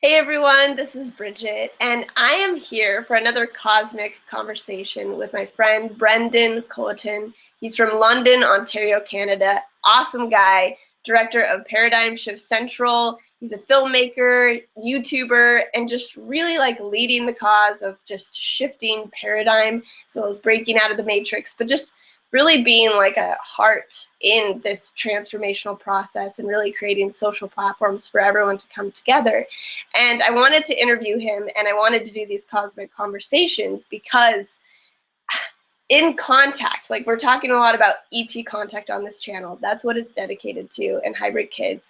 Hey everyone, this is Bridget, and I am here for another cosmic conversation with my friend Brendon Culliton. He's from London, Ontario, Canada. Awesome guy, director of Paradigm Shift Central. He's a filmmaker, YouTuber, and just really leading the cause of just shifting paradigm as well as breaking out of the matrix, but just really being like a heart in this transformational process and really creating social platforms for everyone to come together. And I wanted to interview him, and I wanted to do these cosmic conversations because in contact, like we're talking a lot about ET contact on this channel. That's what it's dedicated to, and hybrid kids.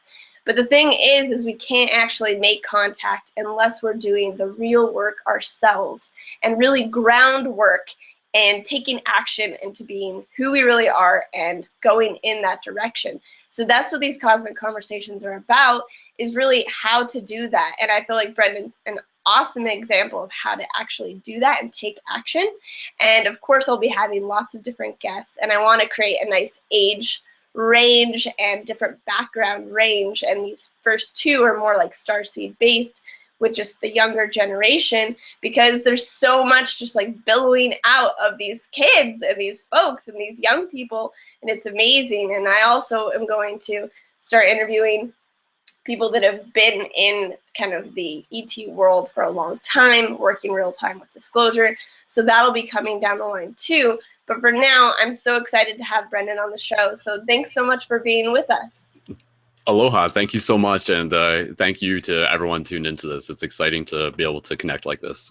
But the thing is we can't actually make contact unless we're doing the real work ourselves and really groundwork and taking action into being who we really are and going in that direction. So that's what these cosmic conversations are about, is really how to do that. And I feel like Brendon's an awesome example of how to actually do that and take action. And of course, I'll be having lots of different guests, and I want to create a nice age range and different background range. And these first two are more like starseed based, with just the younger generation, because there's so much just like billowing out of these kids and these folks and these young people, and it's amazing. And I also am going to start interviewing people that have been in kind of the ET world for a long time, working real time with disclosure. So that'll be coming down the line too. But for now, I'm so excited to have Brendon on the show. So thanks so much for being with us. Aloha. Thank you so much. And thank you to everyone tuned into this. It's exciting to be able to connect like this.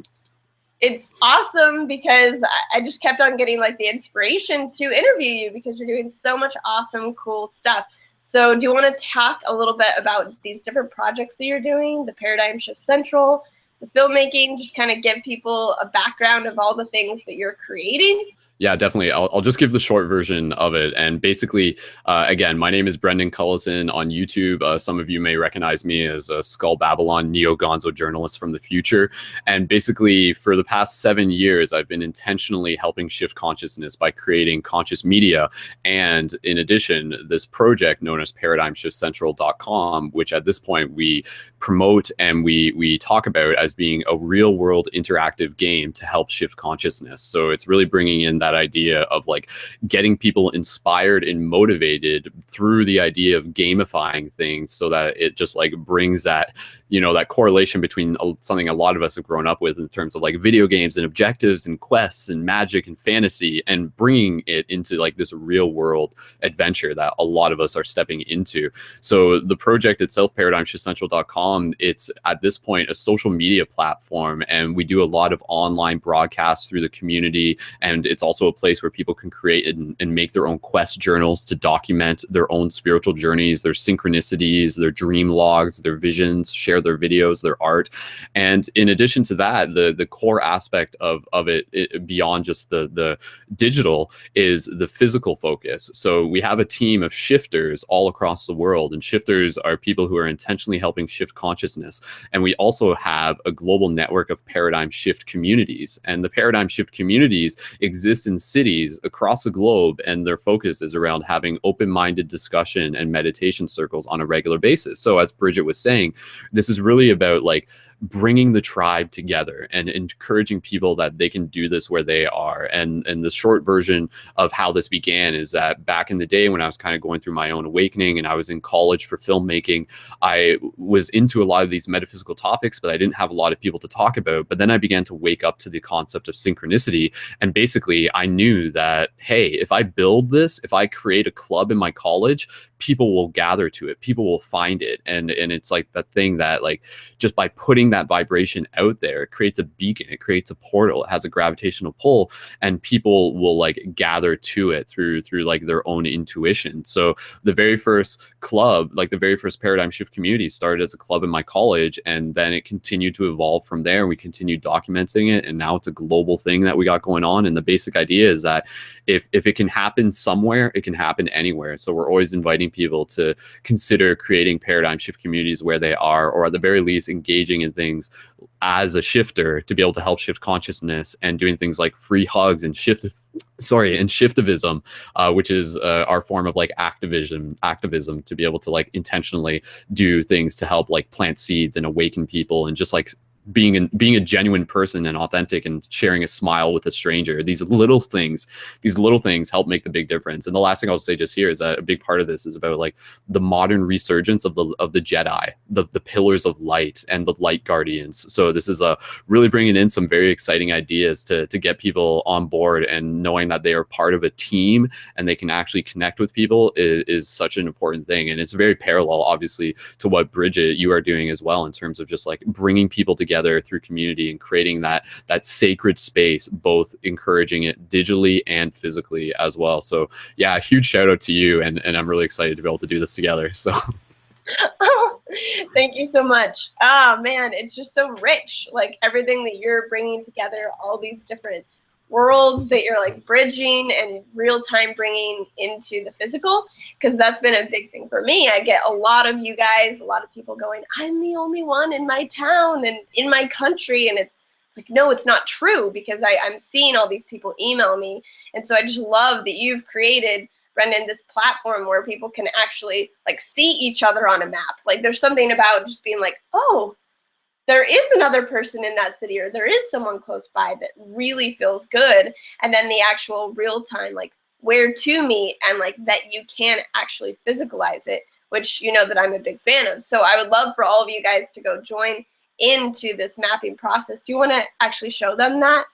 It's awesome because I just kept on getting like the inspiration to interview you because you're doing so much awesome, cool stuff. So do you want to talk a little bit about these different projects that you're doing, the Paradigm Shift Central, the filmmaking, just kind of give people a background of all the things that you're creating? Yeah, definitely. I'll just give the short version of it. And basically, again, my name is Brendon Culliton on YouTube. Some of you may recognize me as a Skull Babylon neo-gonzo journalist from the future. And basically, for the past 7 years, I've been intentionally helping shift consciousness by creating conscious media. And in addition, this project known as ParadigmShiftCentral.com, which at this point we promote and we talk about as being a real-world interactive game to help shift consciousness. So it's really bringing in that idea of like getting people inspired and motivated through the idea of gamifying things, so that it just like brings that, you know, that correlation between something a lot of us have grown up with in terms of like video games and objectives and quests and magic and fantasy, and bringing it into like this real world adventure that a lot of us are stepping into. So the project itself, ParadigmShiftCentral.com, it's at this point a social media platform, and we do a lot of online broadcasts through the community, and it's also a place where people can create and make their own quest journals to document their own spiritual journeys, their synchronicities, their dream logs, their visions, share their videos, their art. And in addition to that, the core aspect of it beyond just the digital is the physical focus. So we have a team of shifters all across the world, and shifters are people who are intentionally helping shift consciousness. And we also have a global network of paradigm shift communities, and the paradigm shift communities exist in cities across the globe, and their focus is around having open-minded discussion and meditation circles on a regular basis. So as Bridget was saying, this is really about like bringing the tribe together and encouraging people that they can do this where they are. And the short version of how this began is that back in the day when I was kind of going through my own awakening and I was in college for filmmaking, I was into a lot of these metaphysical topics, but I didn't have a lot of people to talk about. But then I began to wake up to the concept of synchronicity. And basically I knew that, hey, if I build this, if I create a club in my college, people will gather to it, people will find it. And it's like that thing that like just by putting that vibration out there, it creates a beacon, it creates a portal, it has a gravitational pull, and people will like gather to it through like their own intuition. So the very first club, like the very first paradigm shift community, started as a club in my college, and then it continued to evolve from there. We continued documenting it, and now it's a global thing that we got going on. And the basic idea is that if it can happen somewhere, it can happen anywhere. So we're always inviting getting people to consider creating paradigm shift communities where they are, or at the very least engaging in things as a shifter to be able to help shift consciousness, and doing things like free hugs and shiftivism, which is our form of like activism to be able to like intentionally do things to help like plant seeds and awaken people, and just like being a genuine person and authentic and sharing a smile with a stranger. These little things help make the big difference. And the last thing I'll say just here is that a big part of this is about like the modern resurgence of the Jedi, the pillars of light and the light guardians. So this is really bringing in some very exciting ideas to get people on board, and knowing that they are part of a team and they can actually connect with people is such an important thing. And it's very parallel, obviously, to what Bridget, you are doing as well, in terms of just like bringing people together through community and creating that sacred space, both encouraging it digitally and physically as well. So yeah, a huge shout out to you, and I'm really excited to be able to do this together. So oh, thank you so much. Oh man, it's just so rich, like everything that you're bringing together, all these different worlds that you're like bridging and real time bringing into the physical, because that's been a big thing for me. I get a lot of you guys, a lot of people going, I'm the only one in my town and in my country, and it's like, no, it's not true, because I'm seeing all these people email me. And so I just love that you've created, Brendon, this platform where people can actually like see each other on a map. Like there's something about just being like, oh, there is another person in that city, or there is someone close by, that really feels good. And then the actual real time, like where to meet, and like that you can actually physicalize it, which you know that I'm a big fan of. So I would love for all of you guys to go join into this mapping process. Do you want to actually show them that?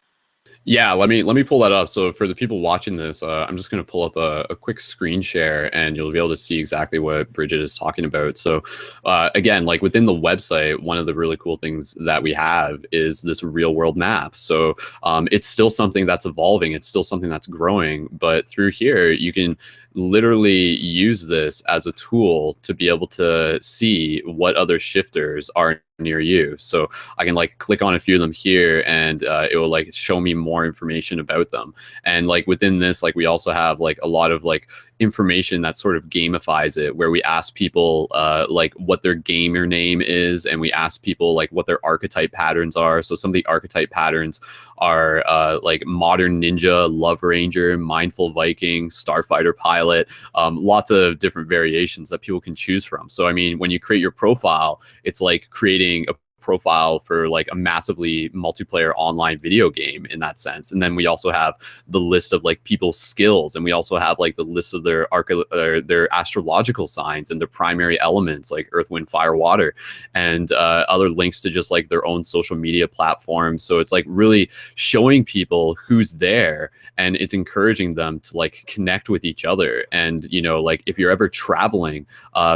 Yeah, let me pull that up. So for the people watching this, I'm just going to pull up a quick screen share, and you'll be able to see exactly what Bridget is talking about. So again, like within the website, one of the really cool things that we have is this real world map. So it's still something that's evolving. It's still something that's growing. But through here, you can literally use this as a tool to be able to see what other shifters are near you. So I can like click on a few of them here, and it will like show me more information about them. And like within this, like we also have like a lot of like information that sort of gamifies it, where we ask people like what their gamer name is, and we ask people like what their archetype patterns are. So some of the archetype patterns are like modern ninja, love ranger, mindful Viking, starfighter pilot, lots of different variations that people can choose from. So I mean, when you create your profile, it's like creating a profile for like a massively multiplayer online video game in that sense. And then we also have the list of like people's skills, and we also have like the list of their astrological signs and their primary elements like earth, wind, fire, water, and other links to just like their own social media platforms. So it's like really showing people who's there, and it's encouraging them to like connect with each other. And you know, like if you're ever traveling,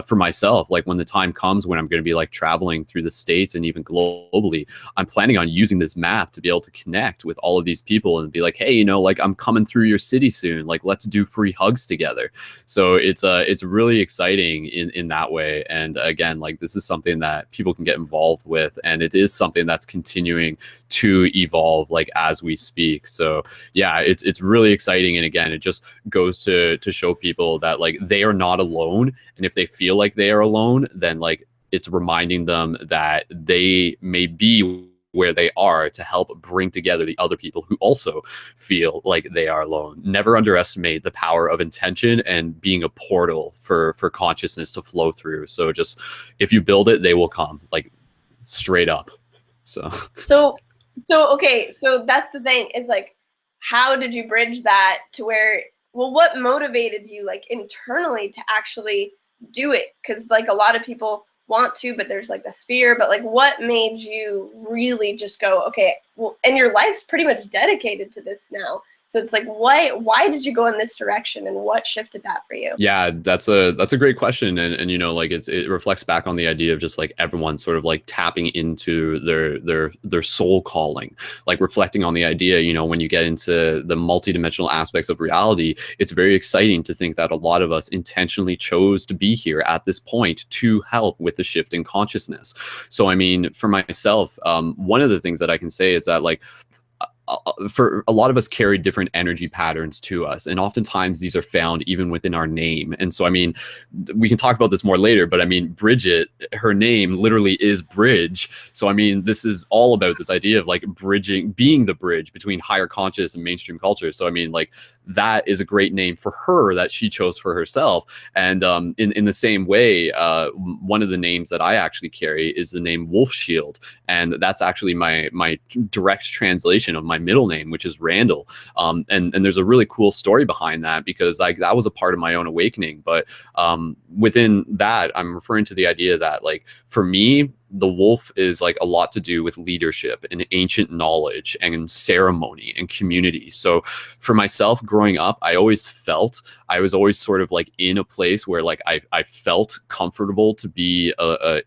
for myself, like when the time comes when I'm going to be like traveling through the States and even globally, I'm planning on using this map to be able to connect with all of these people and be like, hey, you know, like I'm coming through your city soon, like let's do free hugs together. So it's really exciting in that way. And again, like this is something that people can get involved with, and it is something that's continuing to evolve like as we speak. So yeah, it's really exciting. And again, it just goes to show people that like they are not alone, and if they feel like they are alone, then like it's reminding them that they may be where they are to help bring together the other people who also feel like they are alone. Never underestimate the power of intention and being a portal for consciousness to flow through. So just if you build it, they will come, like straight up. So okay, so that's the thing, is like, how did you bridge that to where, well, what motivated you like internally to actually do it? Because like a lot of people want to, but there's like this fear. But like, what made you really just go, okay, well, and your life's pretty much dedicated to this now. So it's like, why did you go in this direction, and what shifted that for you? Yeah, that's a great question. And you know, like it reflects back on the idea of just like everyone sort of like tapping into their soul calling, like reflecting on the idea, you know, when you get into the multidimensional aspects of reality, it's very exciting to think that a lot of us intentionally chose to be here at this point to help with the shift in consciousness. So I mean, for myself, one of the things that I can say is that like for a lot of us carry different energy patterns to us, and oftentimes these are found even within our name. And so, I mean, we can talk about this more later, but I mean, Bridget, her name literally is bridge. So I mean, this is all about this idea of like bridging, being the bridge between higher conscious and mainstream culture. So I mean, like, that is a great name for her that she chose for herself. And in the same way, one of the names that I actually carry is the name Wolf Shield, and that's actually my direct translation of my middle name, which is Randall. And there's a really cool story behind that, because like that was a part of my own awakening. But within that, I'm referring to the idea that, like, for me, the wolf is like a lot to do with leadership and ancient knowledge and ceremony and community. So for myself growing up, I always felt I was always sort of like in a place where like I felt comfortable to be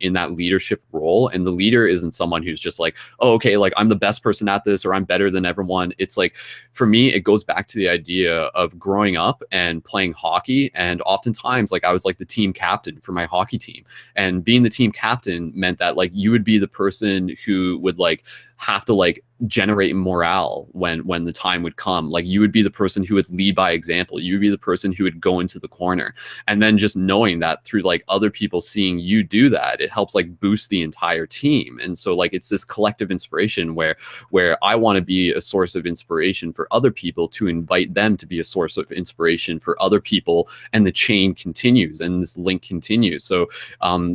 in that leadership role. And the leader isn't someone who's just like, oh, okay, like I'm the best person at this, or I'm better than everyone. It's like, for me, it goes back to the idea of growing up and playing hockey. And oftentimes, like, I was like the team captain for my hockey team. And being the team captain meant that like you would be the person who would like have to like generate morale when the time would come. Like, you would be the person who would lead by example. You would be the person who would go into the corner. And then just knowing that through like other people seeing you do that, it helps like boost the entire team. And so like it's this collective inspiration where I want to be a source of inspiration for other people, to invite them to be a source of inspiration for other people, and the chain continues and this link continues. So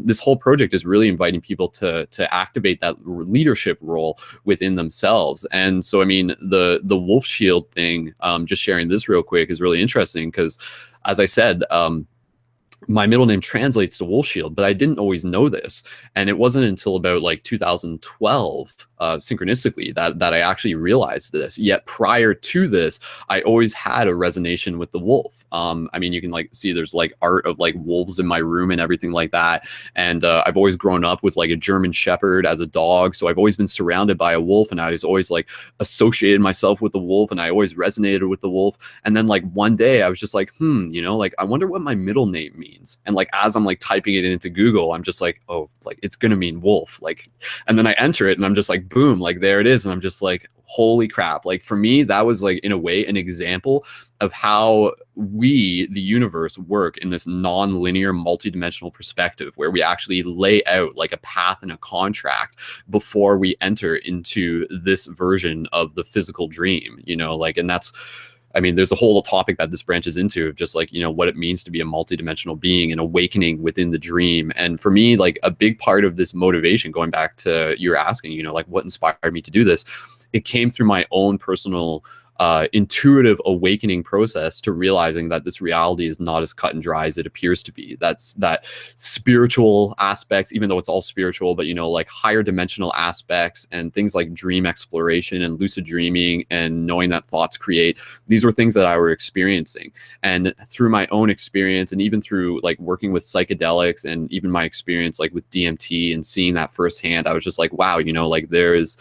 this whole project is really inviting people to activate that leadership role within themselves. And so, I mean, the wolf shield thing, just sharing this real quick, is really interesting, because as I said, my middle name translates to wolf shield, but I didn't always know this. And it wasn't until about like 2012, synchronistically, that I actually realized this. Yet prior to this, I always had a resonance with the wolf. I mean, you can like see there's like art of like wolves in my room and everything like that. And I've always grown up with like a German Shepherd as a dog. So I've always been surrounded by a wolf, and I was always like associated myself with the wolf, and I always resonated with the wolf. And then like one day I was just like, you know, like I wonder what my middle name means. And like as I'm like typing it into Google, I'm just like, oh, like it's gonna mean wolf. Like, and then I enter it and I'm just like, boom, like there it is. And I'm just like, holy crap. Like for me, that was like in a way an example of how we, the universe, work in this non-linear multidimensional perspective, where we actually lay out like a path and a contract before we enter into this version of the physical dream, you know, like, and that's, I mean, there's a whole topic that this branches into of just like, you know, what it means to be a multidimensional being and awakening within the dream. And for me, like a big part of this motivation, going back to you were asking, you know, like what inspired me to do this, it came through my own personal intuitive awakening process to realizing that this reality is not as cut and dry as it appears to be. That's that spiritual aspects, even though it's all spiritual, but you know, like higher dimensional aspects and things like dream exploration and lucid dreaming and knowing that thoughts create, these were things that I were experiencing. And through my own experience, and even through like working with psychedelics and even my experience like with DMT and seeing that firsthand, I was just like, wow, you know, like there is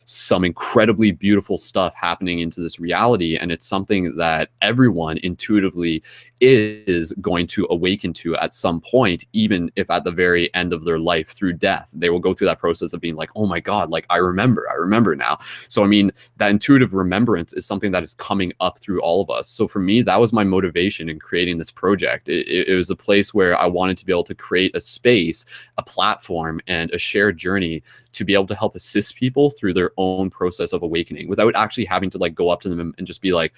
some incredibly beautiful stuff happening into this reality. And it's something that everyone intuitively is going to awaken to at some point, even if at the very end of their life through death, they will go through that process of being like, oh my God, like I remember now. So, I mean, that intuitive remembrance is something that is coming up through all of us. So for me, that was my motivation in creating this project. It was a place where I wanted to be able to create a space, a platform, and a shared journey to be able to help assist people through their own process of awakening without actually having to like go up to them and just be like,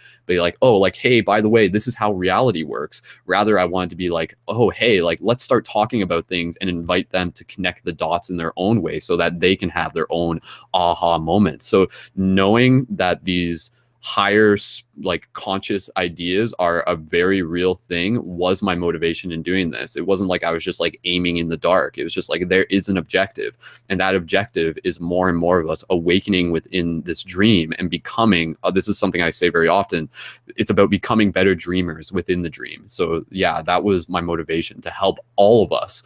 oh, like, hey, by the way, this is how reality works. Rather, I wanted to be like, oh, hey, like, let's start talking about things and invite them to connect the dots in their own way so that they can have their own aha moments. So knowing that these higher like conscious ideas are a very real thing was my motivation in doing this. It wasn't like I was just like aiming in the dark. It was just like there is an objective, and that objective is more and more of us awakening within this dream and becoming, this is something I say very often, it's about becoming better dreamers within the dream. So yeah, that was my motivation, to help all of us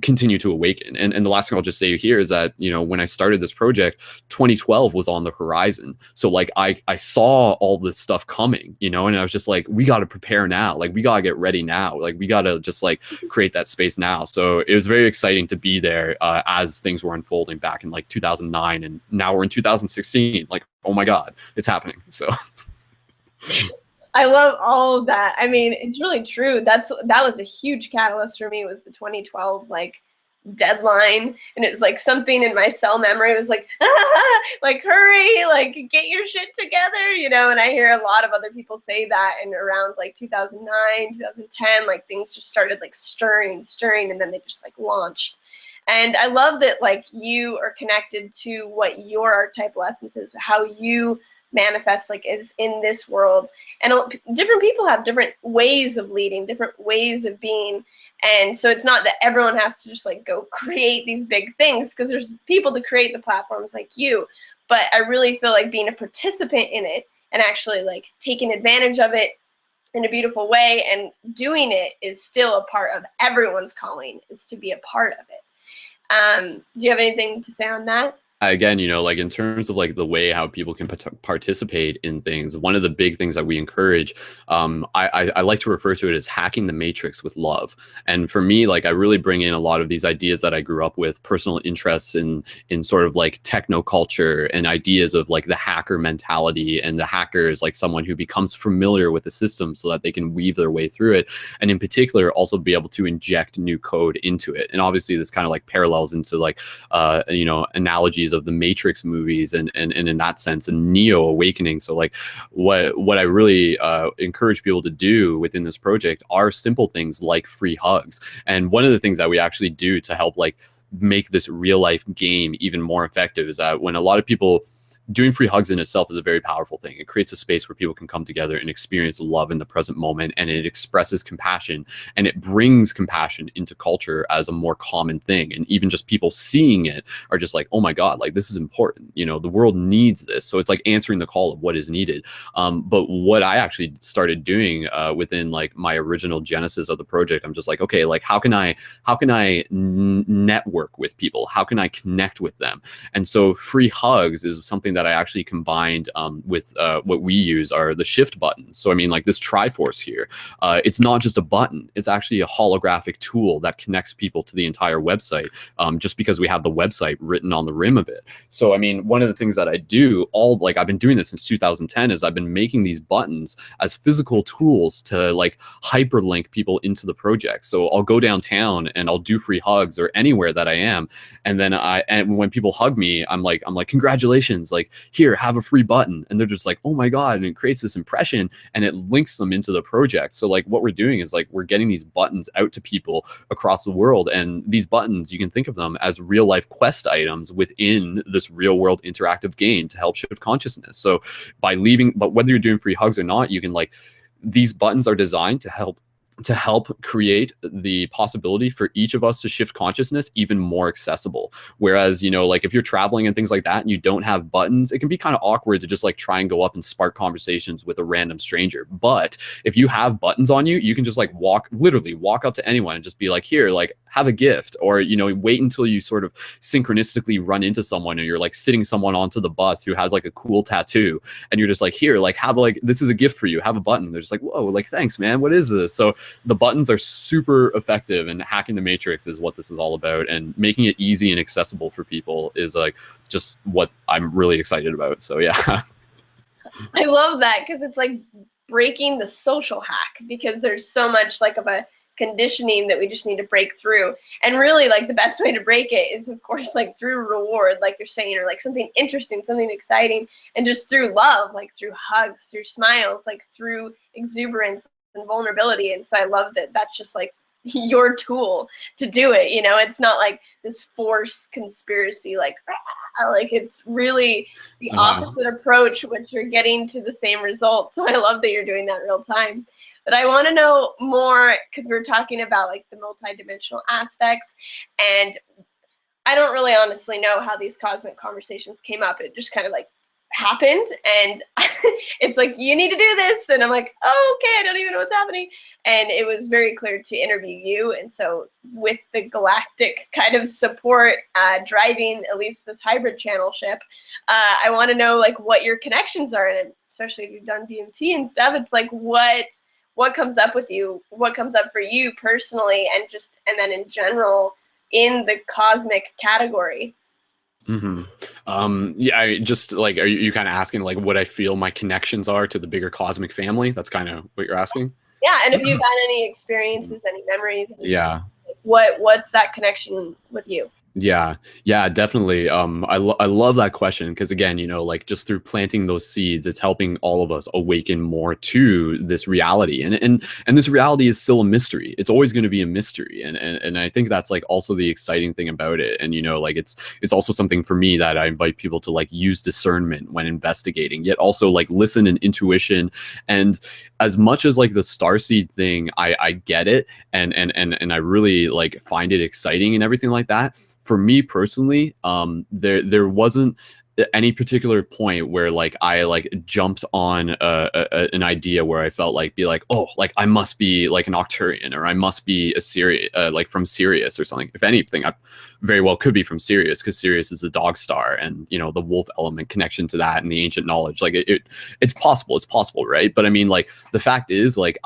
continue to awaken. And the last thing I'll just say here is that, you know, when I started this project, 2012 was on the horizon. So like I saw all this stuff coming, you know, and I was just like, we got to prepare now. Like we got to get ready now. Like we got to just like create that space now. So it was very exciting to be there as things were unfolding back in like 2009, and now we're in 2016. Like, oh my God, it's happening. So I love all of that. I mean, it's really true. That was a huge catalyst for me, was the 2012 like deadline, and it was like something in my cell memory was like, ah, like hurry, like get your shit together, you know. And I hear a lot of other people say that, and around like 2009, 2010, like things just started like stirring, and then they just like launched. And I love that like you are connected to what your archetypal essence is, how you manifest like is in this world. And different people have different ways of leading, different ways of being. And so it's not that everyone has to just like go create these big things, because there's people to create the platforms like you. But I really feel like being a participant in it and actually like taking advantage of it in a beautiful way and doing it is still a part of everyone's calling, is to be a part of it. Do you have anything to say on that? Again, you know, like in terms of like the way how people can participate in things, one of the big things that we encourage, I like to refer to it as hacking the matrix with love. And for me, like I really bring in a lot of these ideas that I grew up with, personal interests in sort of like techno culture, and ideas of like the hacker mentality. And the hacker is like someone who becomes familiar with the system so that they can weave their way through it. And in particular, also be able to inject new code into it. And obviously this kind of like parallels into like, you know, analogies of the Matrix movies, and in that sense, a Neo awakening. So like what I really encourage people to do within this project are simple things like free hugs. And one of the things that we actually do to help like make this real life game even more effective is that when a lot of people, doing free hugs in itself is a very powerful thing. It creates a space where people can come together and experience love in the present moment, and it expresses compassion, and it brings compassion into culture as a more common thing. And even just people seeing it are just like, oh my God, like this is important. You know, the world needs this. So it's like answering the call of what is needed. But what I actually started doing within like my original genesis of the project, I'm just like, okay, like how can I network with people? How can I connect with them? And so free hugs is something that I actually combined with what we use are the shift buttons. So I mean, like this Triforce here, it's not just a button, it's actually a holographic tool that connects people to the entire website, just because we have the website written on the rim of it. So I mean, one of the things that I do, I've been doing this since 2010, is I've been making these buttons as physical tools to like hyperlink people into the project. So I'll go downtown and I'll do free hugs, or anywhere that I am, and then when people hug me, I'm like congratulations, like here, have a free button. And they're just like, oh my God. And it creates this impression, and it links them into the project. So like what we're doing is like, we're getting these buttons out to people across the world. And these buttons, you can think of them as real life quest items within this real world interactive game to help shift consciousness. So but whether you're doing free hugs or not, you can like, these buttons are designed to help create the possibility for each of us to shift consciousness even more accessible. Whereas, you know, like if you're traveling and things like that and you don't have buttons, it can be kind of awkward to just like try and go up and spark conversations with a random stranger. But if you have buttons on you, you can just like literally walk up to anyone and just be like, here, like have a gift. Or, you know, wait until you sort of synchronistically run into someone and you're like sitting someone onto the bus who has like a cool tattoo, and you're just like, here, like have like, this is a gift for you, have a button. They're just like, whoa, like thanks man, what is this? So the buttons are super effective, and hacking the matrix is what this is all about, and making it easy and accessible for people is like just what I'm really excited about. So yeah. I love that, because it's like breaking the social hack, because there's so much like of a conditioning that we just need to break through. And really like the best way to break it is of course like through reward, like you're saying, or like something interesting, something exciting, and just through love, like through hugs, through smiles, like through exuberance and vulnerability. And so I love that that's just like your tool to do it. You know, it's not like this forced conspiracy, like it's really the opposite approach, which you're getting to the same result. So I love that you're doing that real time. But I want to know more, because we're talking about like the multidimensional aspects, and I don't really honestly know how these cosmic conversations came up. It just kind of like happened, and it's like, you need to do this, and I'm like, oh, okay, I don't even know what's happening. And it was very clear to interview you, and so with the galactic kind of support driving at least this hybrid channel ship, I want to know like what your connections are, and especially if you've done DMT and stuff, it's like what comes up with you, what comes up for you personally, and then in general in the cosmic category. Yeah, just like, are you kind of asking like what I feel my connections are to the bigger cosmic family? That's kind of what you're asking. Yeah, and if you've had any experiences, any memories, Yeah. What's that connection with you? Yeah, definitely. I love that question because again, you know, like just through planting those seeds, it's helping all of us awaken more to this reality, and this reality is still a mystery. It's always going to be a mystery, and I think that's like also the exciting thing about it. And you know, like it's also something for me that I invite people to like use discernment when investigating, yet also like listen and intuition. And as much as like the starseed thing, I get it, and I really like find it exciting and everything like that. For me personally, there wasn't any particular point where like I like jumped on an idea where I felt like oh, like I must be like an Octurian, or I must be a Sirius, like from Sirius or something. If anything, I very well could be from Sirius, because Sirius is the dog star, and you know, the wolf element connection to that and the ancient knowledge. Like it's possible, right? But I mean, like the fact is, like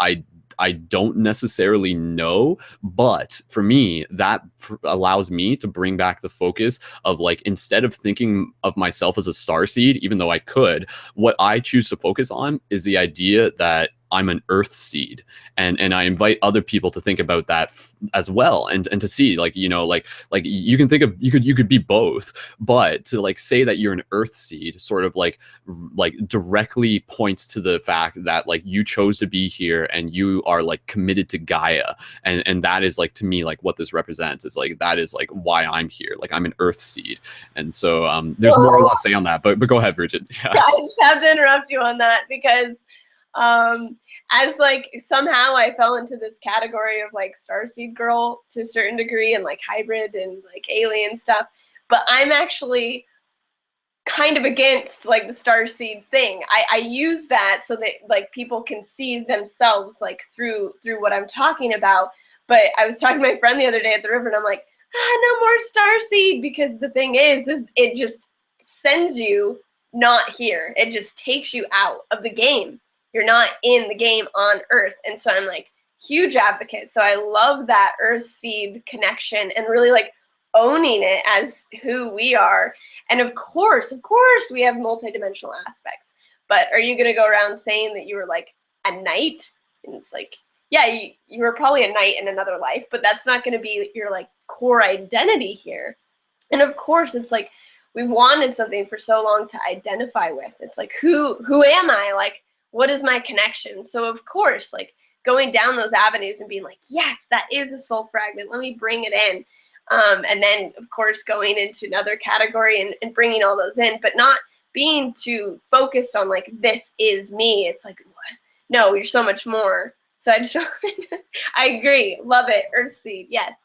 I don't necessarily know, but for me, that allows me to bring back the focus of like, instead of thinking of myself as a starseed, even though I could, what I choose to focus on is the idea that I'm an earth seed, and I invite other people to think about that as well, and to see like, you know, like you can think of, you could be both, but to like say that you're an earth seed sort of like directly points to the fact that like you chose to be here and you are like committed to Gaia, and that is like, to me, like what this represents is like, that is like why I'm here, like I'm an earth seed. And so there's more I want to say on that, but go ahead, Bridget. Yeah. I just have to interrupt you on that because as like somehow I fell into this category of like starseed girl to a certain degree, and like hybrid and like alien stuff, but I'm actually kind of against like the starseed thing. I use that so that like people can see themselves like through what I'm talking about. But I was talking to my friend the other day at the river, and I'm like, no more starseed, because the thing is it just sends you not here. It just takes you out of the game. You're not in the game on Earth. And so I'm like huge advocate. So I love that Earth seed connection and really like owning it as who we are. And of course, we have multidimensional aspects. But are you going to go around saying that you were like a knight? And it's like, yeah, you were probably a knight in another life, but that's not going to be your like core identity here. And of course, it's like we wanted something for so long to identify with. It's like, who am I? Like, what is my connection? So of course, like going down those avenues and being like, yes, that is a soul fragment. Let me bring it in. And then of course, going into another category and bringing all those in, but not being too focused on like, this is me. It's like, what? No, you're so much more. So I agree. Love it. Earthseed. Yes.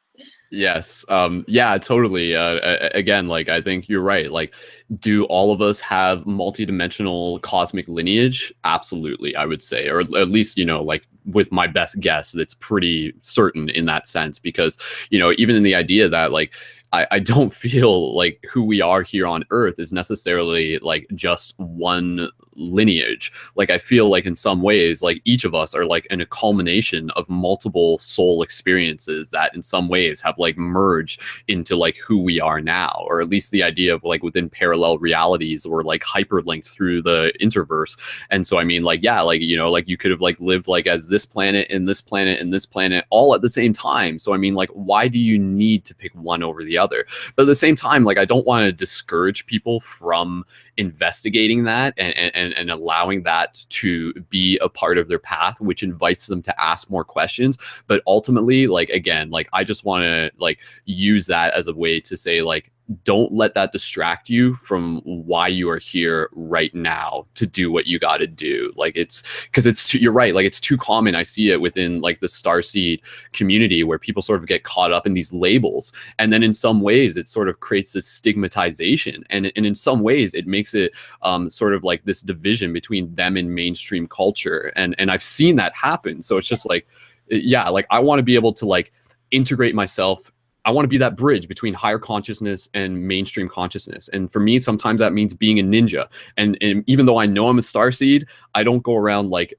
Yes. Yeah, totally. Again, like, I think you're right. Like, do all of us have multidimensional cosmic lineage? Absolutely, I would say, or at least, you know, like with my best guess, that's pretty certain in that sense, because, you know, even in the idea that like, I don't feel like who we are here on Earth is necessarily like just one lineage. Like, I feel like in some ways, like each of us are like in a culmination of multiple soul experiences that in some ways have like merged into like who we are now, or at least the idea of like within parallel realities or like hyperlinked through the interverse. And so, I mean, like, yeah, like, you know, like you could have like lived like as this planet and this planet and this planet all at the same time. So, I mean, like, why do you need to pick one over the other? But at the same time, like, I don't want to discourage people from investigating that and allowing that to be a part of their path, which invites them to ask more questions. But ultimately, like, again, like, I just want to like use that as a way to say, like, don't let that distract you from why you are here right now to do what you got to do. Like, it's because you're right. Like, it's too common. I see it within like the starseed community where people sort of get caught up in these labels. And then in some ways it sort of creates this stigmatization. And in some ways it makes it sort of like this division between them and mainstream culture. And I've seen that happen. So it's just like, yeah, like I want to be able to like integrate myself. I want to be that bridge between higher consciousness and mainstream consciousness. And for me, sometimes that means being a ninja. And even though I know I'm a starseed, I don't go around like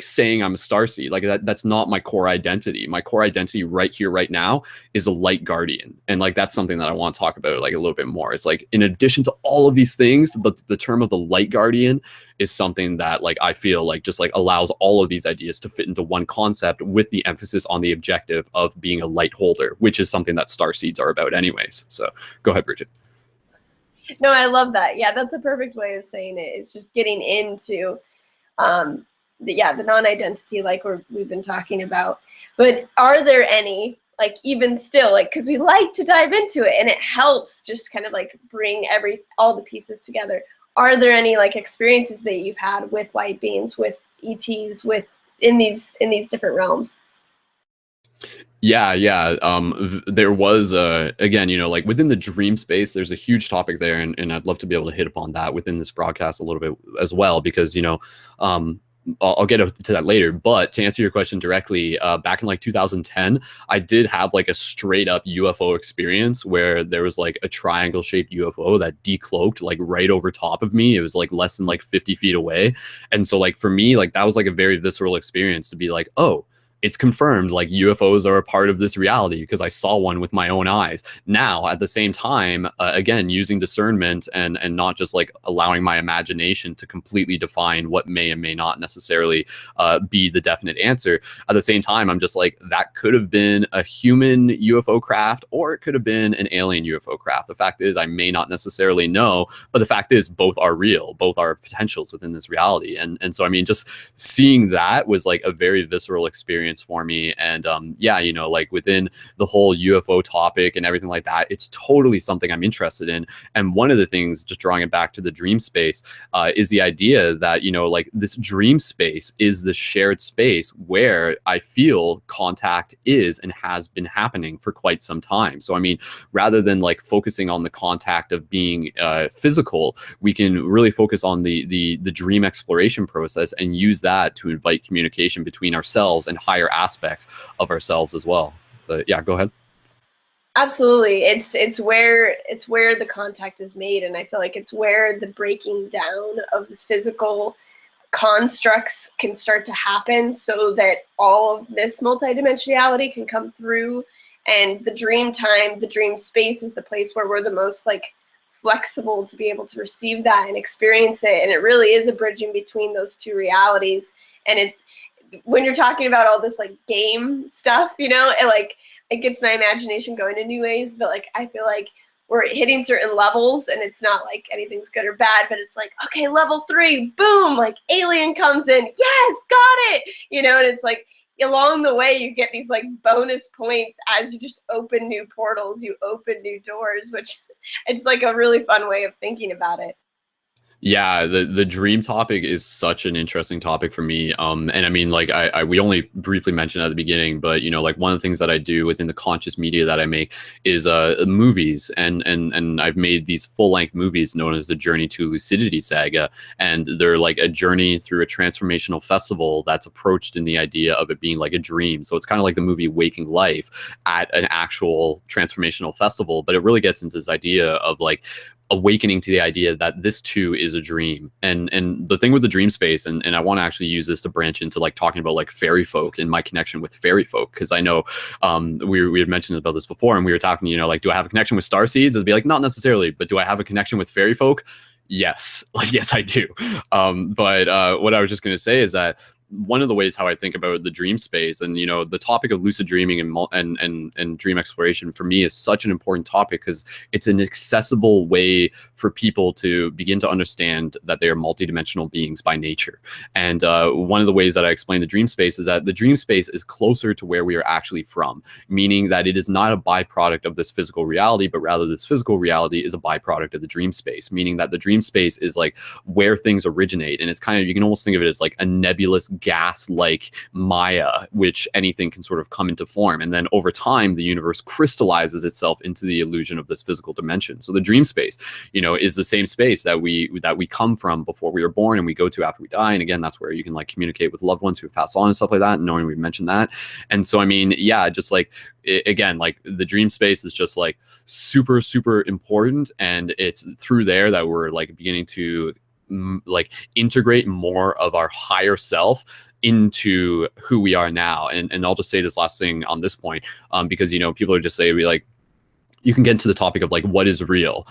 saying I'm a starseed. Like that's not my core identity. My core identity right here, right now is a light guardian. And like, that's something that I want to talk about like a little bit more. It's like, in addition to all of these things, the term of the light guardian is something that like I feel like just like allows all of these ideas to fit into one concept, with the emphasis on the objective of being a light holder, which is something that starseeds are about anyways. So go ahead, Bridget. No, I love that. Yeah, that's a perfect way of saying it. It's just getting into the non-identity like we've been talking about. But are there any, like, even still, like, because we like to dive into it and it helps just kind of like bring all the pieces together. Are there any like experiences that you've had with light beings, with ETs, in these different realms? Yeah. There was again, you know, like within the dream space, there's a huge topic there, and I'd love to be able to hit upon that within this broadcast a little bit as well, because, you know, I'll get to that later. But to answer your question directly, back in like 2010, I did have like a straight up UFO experience where there was like a triangle shaped UFO that decloaked like right over top of me. It was like less than like 50 feet away. And so like for me, like that was like a very visceral experience to be like, oh, it's confirmed like UFOs are a part of this reality because I saw one with my own eyes. Now, at the same time, again, using discernment and not just like allowing my imagination to completely define what may and may not necessarily be the definite answer. At the same time, I'm just like, that could have been a human UFO craft, or it could have been an alien UFO craft. The fact is, I may not necessarily know, but the fact is both are real, both are potentials within this reality. And so, I mean, just seeing that was like a very visceral experience for me. And yeah, you know, like within the whole UFO topic and everything like that, it's totally something I'm interested in. And one of the things, just drawing it back to the dream space, is the idea that, you know, like this dream space is the shared space where I feel contact is and has been happening for quite some time. So I mean, rather than like focusing on the contact of being physical, we can really focus on the dream exploration process and use that to invite communication between ourselves and higher aspects of ourselves as well. But yeah, go ahead. Absolutely. It's where the contact is made, and I feel like it's where the breaking down of the physical constructs can start to happen, so that all of this multidimensionality can come through. And the dream time, the dream space is the place where we're the most like flexible to be able to receive that and experience it. And it really is a bridging between those two realities. And it's, when you're talking about all this like game stuff, you know, it gets my imagination going in new ways. But like, I feel like we're hitting certain levels, and it's not like anything's good or bad, but it's like, okay, level 3, boom, like alien comes in, yes, got it, you know. And it's like, along the way you get these like bonus points as you just open new portals, you open new doors, which it's like a really fun way of thinking about it. Yeah, the dream topic is such an interesting topic for me. And I mean, like we only briefly mentioned at the beginning, but you know, like one of the things that I do within the conscious media that I make is movies, and I've made these full-length movies known as the Journey to Lucidity saga, and they're like a journey through a transformational festival that's approached in the idea of it being like a dream. So it's kind of like the movie Waking Life at an actual transformational festival, but it really gets into this idea of like awakening to the idea that this too is a dream. And the thing with the dream space, and I want to actually use this to branch into like talking about like fairy folk and my connection with fairy folk, because I know we had mentioned about this before, and we were talking, you know, like, do I have a connection with starseeds? It'd be like, not necessarily, but do I have a connection with fairy folk? Yes, like yes, I do. But what I was just going to say is that one of the ways how I think about the dream space, and the topic of lucid dreaming and dream exploration for me is such an important topic, because it's an accessible way for people to begin to understand that they are multidimensional beings by nature. And one of the ways that I explain the dream space is that the dream space is closer to where we are actually from, meaning that it is not a byproduct of this physical reality, but rather this physical reality is a byproduct of the dream space, meaning that the dream space is like where things originate. And it's kind of, you can almost think of it as like a nebulous gas like Maya, which anything can sort of come into form. And then over time, the universe crystallizes itself into the illusion of this physical dimension. So the dream space, is the same space that we come from before we were born and we go to after we die. And again, that's where you can like communicate with loved ones who have passed on and stuff like that, and knowing we've mentioned that. And so, I mean, yeah, just like, again, like the dream space is just like super, super important. And it's through there that we're like beginning to like integrate more of our higher self into who we are now. And I'll just say this last thing on this point, because people are just saying, like, you can get into the topic of like what is real,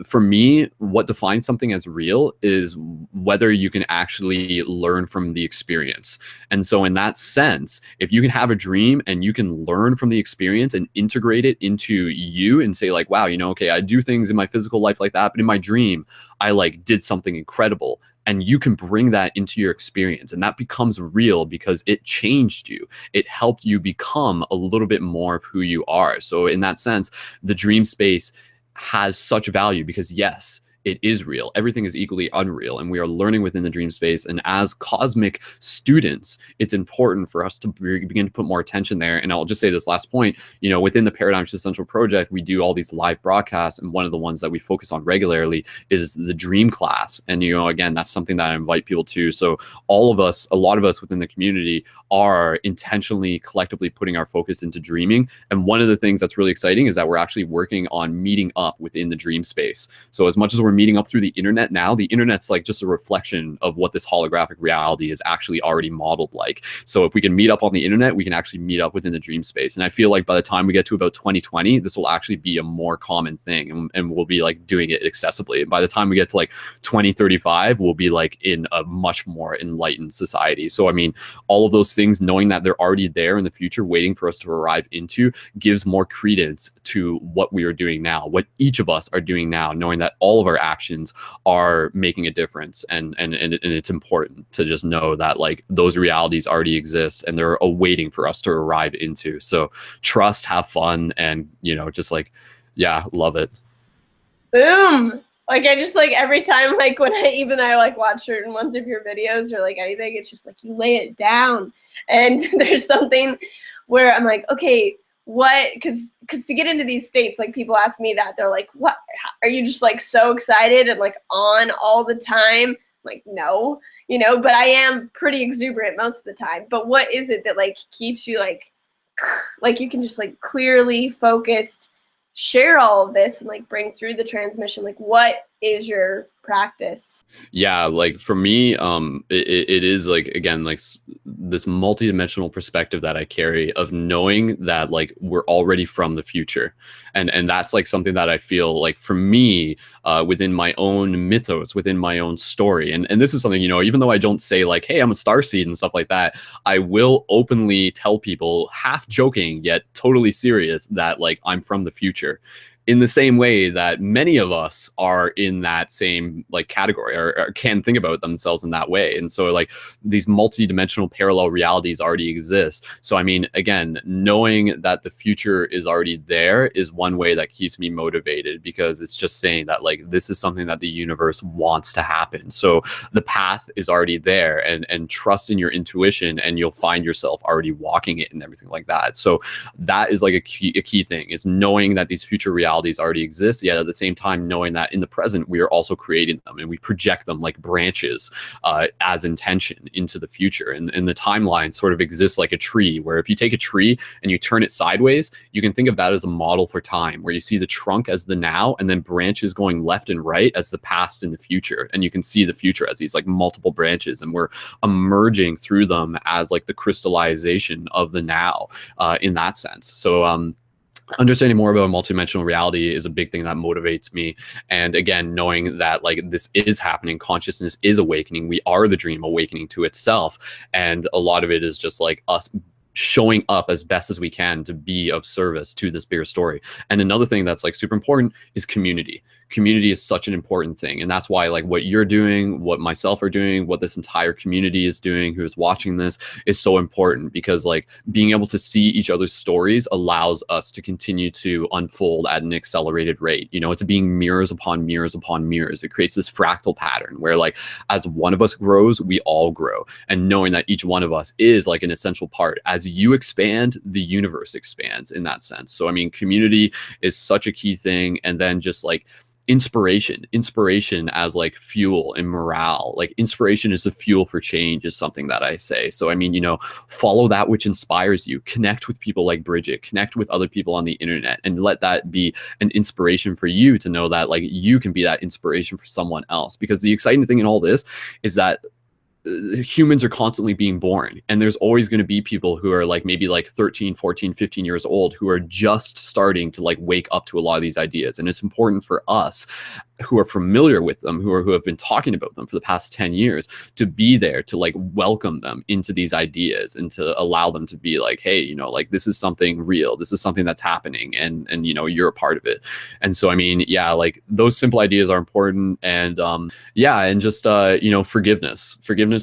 for me, what defines something as real is whether you can actually learn from the experience. And so in that sense, if you can have a dream and you can learn from the experience and integrate it into you and say like, wow, okay, I do things in my physical life like that, but in my dream I like did something incredible, and you can bring that into your experience, and that becomes real because it changed you. It helped you become a little bit more of who you are. So in that sense, the dream space has such value because yes, it is real. Everything is equally unreal, and we are learning within the dream space. And as cosmic students, it's important for us to begin to put more attention there. And I'll just say this last point, within the Paradigm Shift Central project, we do all these live broadcasts, and one of the ones that we focus on regularly is the dream class. And, again, that's something that I invite people to. So all of us, a lot of us within the community are intentionally, collectively putting our focus into dreaming. And one of the things that's really exciting is that we're actually working on meeting up within the dream space. So as much as we're meeting up through the internet now, the internet's like just a reflection of what this holographic reality is actually already modeled like. So if we can meet up on the internet, we can actually meet up within the dream space. And I feel like by the time we get to about 2020, this will actually be a more common thing, and we'll be like doing it accessibly. And by the time we get to like 2035, we'll be like in a much more enlightened society. So I mean, all of those things, knowing that they're already there in the future, waiting for us to arrive into, gives more credence to what we are doing now, what each of us are doing now, knowing that all of our actions are making a difference. And it's important to just know that like those realities already exist and they're awaiting for us to arrive into. So trust, have fun, and just like, yeah, love it. Boom. Like I just like every time, like when I like watch certain ones of your videos or like anything, it's just like you lay it down. And there's something where I'm like, okay, what, because to get into these states, like people ask me that, they're like, what, are you just like so excited and like on all the time? I'm like, no, but I am pretty exuberant most of the time. But what is it that like keeps you like you can just like clearly focused, share all of this and like bring through the transmission? Like what is your practice? Yeah, like for me, it is like, again, like this multidimensional perspective that I carry of knowing that like we're already from the future. And that's like something that I feel like for me, within my own mythos, within my own story. And this is something, even though I don't say like, hey, I'm a starseed and stuff like that, I will openly tell people, half joking yet totally serious, that like I'm from the future. In the same way that many of us are in that same like category, or can think about themselves in that way. And so like these multi-dimensional parallel realities already exist. So I mean, again, knowing that the future is already there is one way that keeps me motivated, because it's just saying that like this is something that the universe wants to happen. So the path is already there, and trust in your intuition and you'll find yourself already walking it and everything like that. So that is like a key thing, is knowing that these future realities already exist, yet at the same time knowing that in the present we are also creating them, and we project them like branches as intention into the future. And the timeline sort of exists like a tree, where if you take a tree and you turn it sideways, you can think of that as a model for time, where you see the trunk as the now, and then branches going left and right as the past and the future. And you can see the future as these like multiple branches, and we're emerging through them as like the crystallization of the now in that sense. So understanding more about multidimensional reality is a big thing that motivates me. And again, knowing that like this is happening, consciousness is awakening, we are the dream awakening to itself, and a lot of it is just like us showing up as best as we can to be of service to this bigger story. And another thing that's like super important is community. Community is such an important thing, and that's why like what you're doing, what myself are doing, what this entire community is doing who is watching this is so important, because like being able to see each other's stories allows us to continue to unfold at an accelerated rate. You know, it's being mirrors upon mirrors upon mirrors. It creates this fractal pattern where like as one of us grows, we all grow, and knowing that each one of us is like an essential part. As you expand, the universe expands in that sense. So I mean, community is such a key thing. And then just like inspiration as like fuel and morale. Like inspiration is the fuel for change is something that I say. So I mean, you know, follow that which inspires you, connect with people like Bridget, connect with other people on the internet, and let that be an inspiration for you to know that like you can be that inspiration for someone else. Because the exciting thing in all this is that humans are constantly being born, and there's always going to be people who are like maybe like 13, 14, 15 years old who are just starting to like wake up to a lot of these ideas. And it's important for us who are familiar with them, who have been talking about them for the past 10 years, to be there to like welcome them into these ideas and to allow them to be like, hey, you know, like this is something real, this is something that's happening, and you know, you're a part of it. And so I mean, yeah, like those simple ideas are important. And yeah, and just you know, forgiveness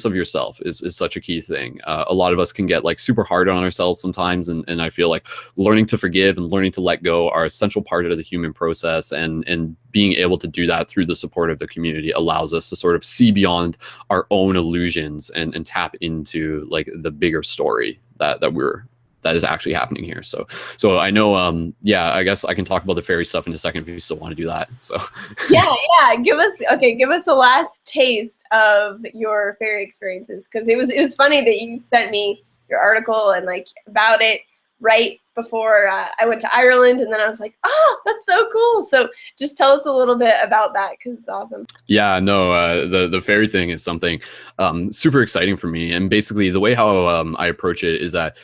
of yourself is such a key thing. A lot of us can get like super hard on ourselves sometimes, and I feel like learning to forgive and learning to let go are essential part of the human process, and being able to do that through the support of the community allows us to sort of see beyond our own illusions and tap into like the bigger story that is actually happening here. So I know, yeah, I guess I can talk about the fairy stuff in a second if you still want to do that. So yeah, give us a last taste of your fairy experiences, because it was funny that you sent me your article and like about it right before I went to Ireland, and then I was like, oh, that's so cool. So just tell us a little bit about that, because it's awesome. Yeah, no, the fairy thing is something super exciting for me. And basically the way how I approach it is that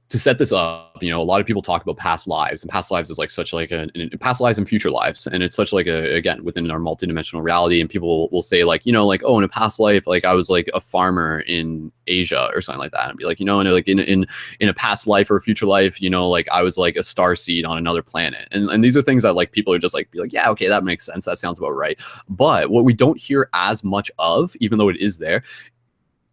to set this up, you know, a lot of people talk about past lives, and past lives is like such like past lives and future lives. And it's such like again, within our multidimensional reality, and people will say like, you know, like, oh, in a past life, like I was like a farmer in Asia or something like that. And be like, you know, and like in a past life or a future life, you know, like I was like a starseed on another planet. And these are things that like people are just like, be like, yeah, okay, that makes sense. That sounds about right. But what we don't hear as much of, even though it is there,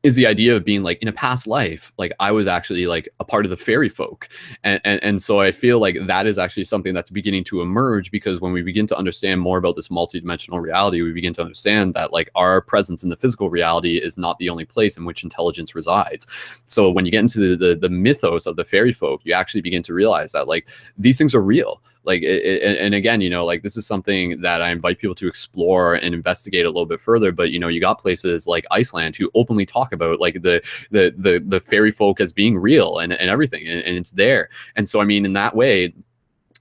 is the idea of being like in a past life, like I was actually like a part of the fairy folk. And so I feel like that is actually something that's beginning to emerge, because when we begin to understand more about this multidimensional reality, we begin to understand that like our presence in the physical reality is not the only place in which intelligence resides. So when you get into the mythos of the fairy folk, you actually begin to realize that like these things are real. Like, and again, you know, like this is something that I invite people to explore and investigate a little bit further. But, you know, you got places like Iceland who openly talk about like the fairy folk as being real and everything, and it's there. And so, I mean, in that way,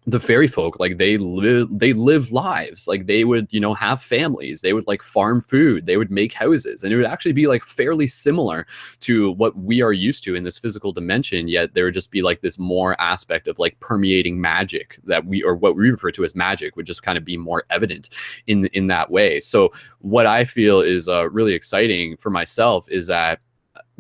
the fairy folk, like they live lives, like they would, you know, have families, they would like farm food, they would make houses, and it would actually be like fairly similar to what we are used to in this physical dimension. Yet there would just be like this more aspect of like permeating magic that what we refer to as magic would just kind of be more evident in that way. So what I feel is really exciting for myself is that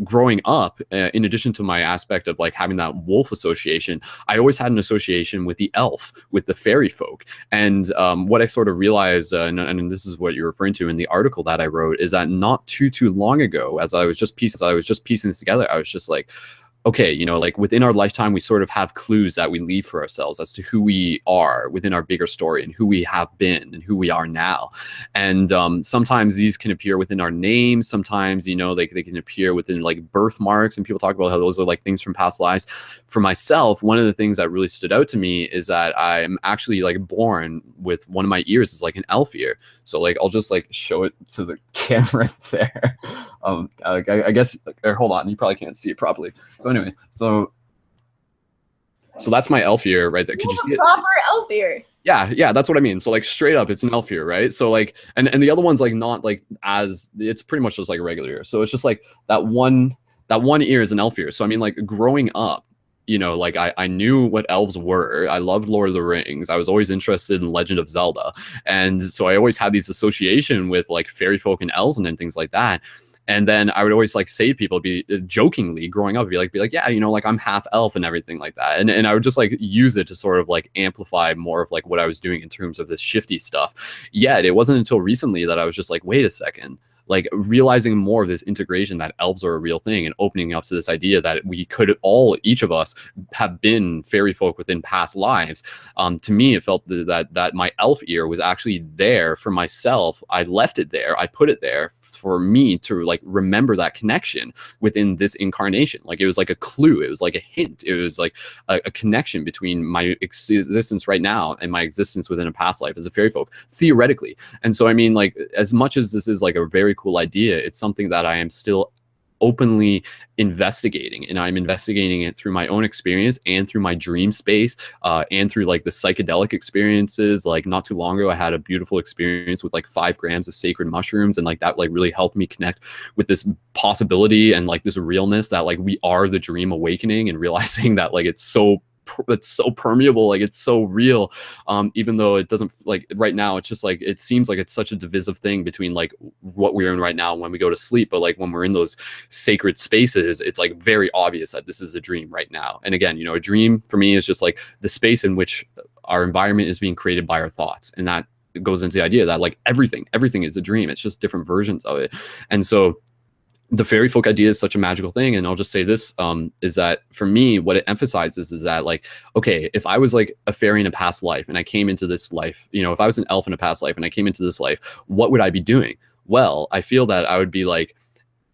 growing up, in addition to my aspect of like having that wolf association, I always had an association with the elf, with the fairy folk. And what I sort of realized, and this is what you're referring to in the article that I wrote, is that not too long ago, as I was just piecing this together, I was just like, okay, you know, like within our lifetime, we sort of have clues that we leave for ourselves as to who we are within our bigger story, and who we have been and who we are now. And sometimes these can appear within our names. Sometimes, you know, they can appear within like birthmarks, and people talk about how those are like things from past lives. For myself, one of the things that really stood out to me is that I'm actually like born with one of my ears is like an elf ear. So like, I'll just like show it to the camera there. I guess, hold on, you probably can't see it properly. So anyways, so that's my elf ear right there. Could you see it? Proper elf ear. Yeah, that's what I mean. So like straight up, it's an elf ear, right? So like, and the other one's like not like as, it's pretty much just like a regular ear. So it's just like that one ear is an elf ear. So I mean, like growing up, you know, like I knew what elves were. I loved Lord of the Rings. I was always interested in Legend of Zelda. And so I always had these association with like fairy folk and elves and things like that. And then I would always like say to people, be jokingly growing up, be like, yeah, you know, like I'm half elf and everything like that. And I would just like use it to sort of like amplify more of like what I was doing in terms of this shifty stuff. Yet it wasn't until recently that I was just like, wait a second, like realizing more of this integration that elves are a real thing and opening up to this idea that we could all, each of us, have been fairy folk within past lives. To me, it felt that my elf ear was actually there for myself. I left it there. I put it there for me to like remember that connection within this incarnation. Like it was like a clue. It was like a hint. It was like a connection between my existence right now and my existence within a past life as a fairy folk, theoretically. And so, I mean, like, as much as this is like a very cool idea, it's something that I am still openly investigating, and I'm investigating it through my own experience and through my dream space, and through like the psychedelic experiences. Like not too long ago, I had a beautiful experience with like 5 grams of sacred mushrooms, and like that like really helped me connect with this possibility and like this realness that like we are the dream awakening, and realizing that like it's so permeable, like it's so real, even though it doesn't, like right now it's just like it seems like it's such a divisive thing between like what we're in right now when we go to sleep. But like when we're in those sacred spaces, it's like very obvious that this is a dream right now. And again, you know, a dream for me is just like the space in which our environment is being created by our thoughts, and that goes into the idea that like everything is a dream. It's just different versions of it. And so the fairy folk idea is such a magical thing. And I'll just say this, is that for me, what it emphasizes is that like, okay, if I was like a fairy in a past life and I came into this life, you know, if I was an elf in a past life and I came into this life, what would I be doing? Well, I feel that I would be like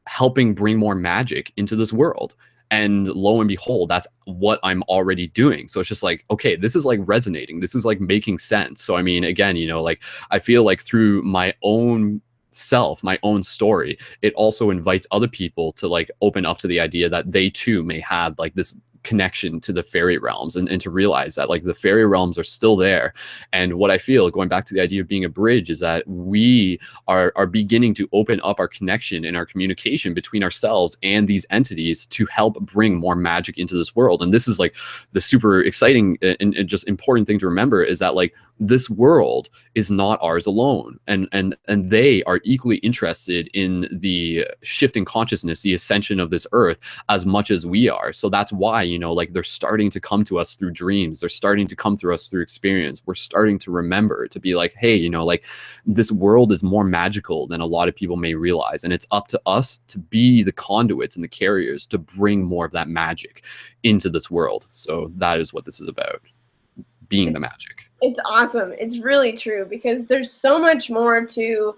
helping bring more magic into this world. And lo and behold, that's what I'm already doing. So it's just like, okay, this is like resonating. This is like making sense. So, I mean, again, you know, like I feel like through my own self, my own story, it also invites other people to like open up to the idea that they too may have like this connection to the fairy realms, and to realize that like the fairy realms are still there. And what I feel, going back to the idea of being a bridge, is that we are beginning to open up our connection and our communication between ourselves and these entities to help bring more magic into this world. And this is like the super exciting and just important thing to remember, is that like this world is not ours alone, and they are equally interested in the shift in consciousness, the ascension of this earth, as much as we are. So that's why, you know, like they're starting to come to us through dreams, they're starting to come through us through experience. We're starting to remember to be like, hey, you know, like this world is more magical than a lot of people may realize, and it's up to us to be the conduits and the carriers to bring more of that magic into this world. So that is what this is about, being the magic. It's awesome. It's really true, because there's so much more to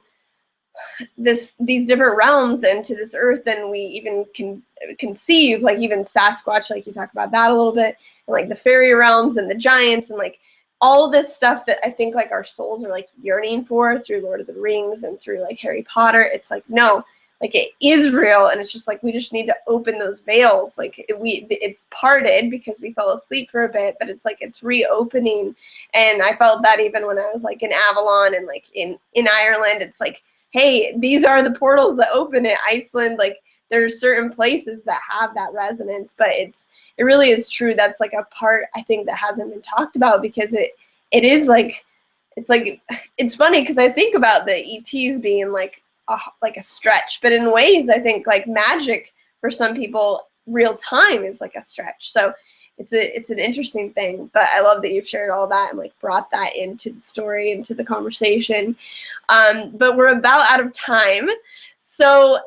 these different realms and to this earth than we even can conceive. Like even Sasquatch, like you talk about that a little bit, and like the fairy realms and the giants, and like all this stuff that I think like our souls are like yearning for through Lord of the Rings and through like Harry Potter. It's like, no, like it is real, and it's just like we just need to open those veils. Like it's parted because we fell asleep for a bit, but it's like it's reopening. And I felt that even when I was like in Avalon and like in Ireland. It's like, hey, these are the portals that open it. Iceland, like there's certain places that have that resonance, but it really is true. That's like a part I think that hasn't been talked about, because it is like, it's funny because I think about the ETs being like a stretch, but in ways I think like magic for some people, real time is like a stretch. So it's an interesting thing. But I love that you've shared all that and like brought that into the story, into the conversation. But we're about out of time. So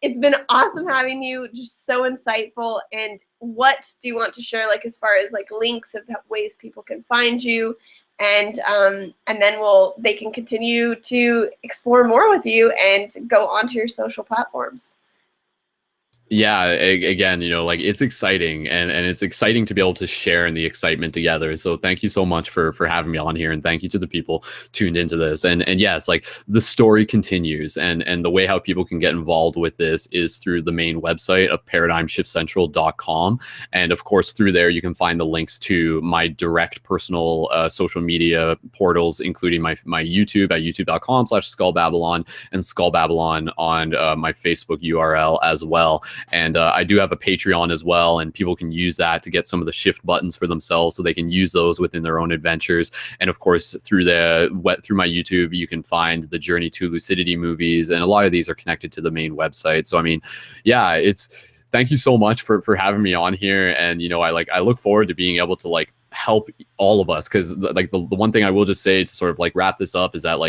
it's been awesome having you, just so insightful. And what do you want to share, like as far as like links of ways people can find you? And then they can continue to explore more with you and go onto your social platforms. Yeah, again, you know, like it's exciting, and it's exciting to be able to share in the excitement together. So thank you so much for having me on here, and thank you to the people tuned into this. And yes, like the story continues, and the way how people can get involved with this is through the main website of paradigmshiftcentral.com. And of course, through there you can find the links to my direct personal social media portals, including my YouTube at youtube.com/skullbabylon, and skullbabylon on my Facebook URL as well. And I do have a Patreon as well, and people can use that to get some of the shift buttons for themselves, so they can use those within their own adventures. And of course, through my YouTube, you can find the Journey to Lucidity movies, and a lot of these are connected to the main website. So I mean, yeah, thank you so much for having me on here. And I look forward to being able to help all of us, because the one thing I will just say to sort of wrap this up is that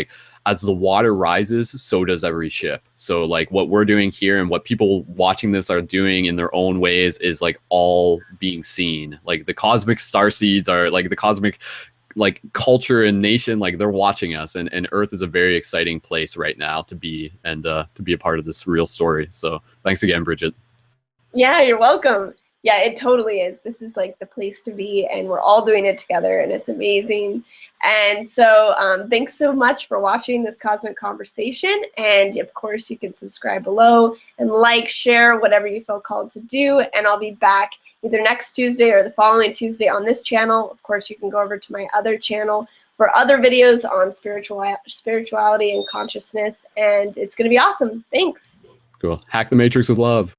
as the water rises, so does every ship. So what we're doing here and what people watching this are doing in their own ways is all being seen. The cosmic starseeds are the cosmic culture and nation, they're watching us, and Earth is a very exciting place right now to be, and to be a part of this real story. So thanks again, Bridget. Yeah, you're welcome. Yeah, it totally is. This is the place to be, and we're all doing it together, and it's amazing. And so thanks so much for watching this cosmic conversation. And of course, you can subscribe below and share, whatever you feel called to do. And I'll be back either next Tuesday or the following Tuesday on this channel. Of course, you can go over to my other channel for other videos on spirituality and consciousness. And it's going to be awesome. Thanks. Cool. Hack the Matrix with love.